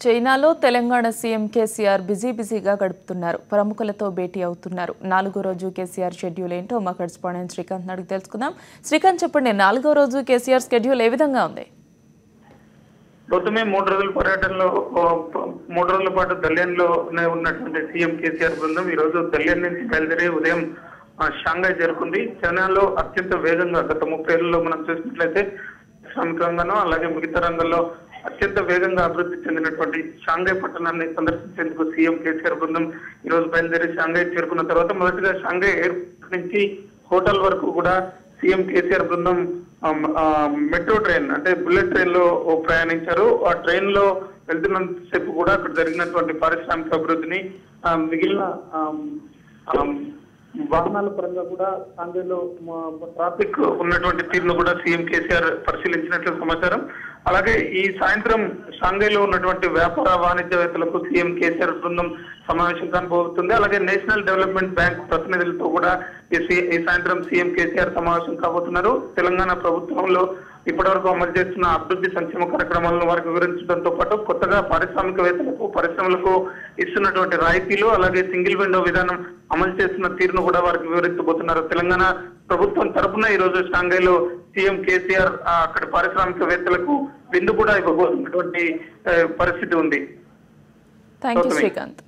చైనాలో తెలంగాణ సీఎం కేసీఆర్ బిజీగా గడుపుతున్నారు. ప్రముఖులతో భేటీ అవుతున్నారు. 4వ రోజు కేసీఆర్ షెడ్యూల్ ఏంటో మా కరెస్పాండెంట్ శ్రీకాంత్ అడిగి తెలుసుకుందాం. శ్రీకాంత్ చెప్పండి, 4వ రోజు కేసీఆర్ షెడ్యూల్ ఏ విధంగా ఉంది? గౌతమి 3 రోజుల పర్యటనలో 3 రోజుల పాటు దల్యాన్లో ఉన్నటువంటి సీఎం కేసీఆర్ బృందం ఈ రోజు దల్యాన్ నుంచి బయలుదేరి ఉదయం షాంఘై చేరుకుంది. చైనాలో అత్యంత వేగంగా గత 30 ఏళ్లలో మనం చూసినట్లయితే శ్రామిక రంగంలో అలాగే మిగతా రంగంలో అత్యంత వేగంగా అభివృద్ధి చెందినటువంటి షాంఘై పట్టణాన్ని సందర్శించేందుకు సీఎం కేసీఆర్ బృందం ఈ రోజు బయలుదేరి షాంఘై చేరుకున్న తర్వాత మొదటిగా షాంఘై ఎయిర్పోర్ట్ నుంచి హోటల్ వరకు కూడా సీఎం కేసీఆర్ బృందం మెట్రో ట్రైన్ అంటే బుల్లెట్ ట్రైన్ లో ప్రయాణించారు. ఆ ట్రైన్ లో వెళ్తున్నంతసేపు కూడా అక్కడ జరిగినటువంటి పారిశ్రామిక అభివృద్ధిని మిగిలిన వాహనాల పరంగా కూడా షాంఘైలో ట్రాఫిక్ ఉన్నటువంటి తీరును కూడా సీఎం కేసీఆర్ పరిశీలించినట్లు సమాచారం. అలాగే ఈ సాయంత్రం షాంఘైలో ఉన్నటువంటి వ్యాపార వాణిజ్యవేత్తలకు సీఎం కేసీఆర్ బృందం సమావేశం కానబోతుంది. అలాగే నేషనల్ డెవలప్మెంట్ బ్యాంక్ ప్రతినిధులతో కూడా ఈ సాయంత్రం సీఎం కేసీఆర్ సమావేశం కాబోతున్నారు. తెలంగాణ ప్రభుత్వంలో ఇప్పటివరకు అమలు చేస్తున్న అభివృద్ధి సంక్షేమ కార్యక్రమాలను వారికి వివరించడంతో పాటు కొత్తగా పారిశ్రామికవేత్తలకు పరిశ్రమలకు ఇస్తున్నటువంటి రాయితీలు అలాగే సింగిల్ విండో విధానం అమలు చేస్తున్న తీరును కూడా వారికి వివరించబోతున్నారు. తెలంగాణ ప్రభుత్వం తరఫున ఈ రోజు షాంఘైలో సీఎం కేసీఆర్ అక్కడి పారిశ్రామికవేత్తలకు విందు కూడా ఇవ్వబోతున్నటువంటి పరిస్థితి ఉంది. థాంక్యూ శ్రీకాంత్.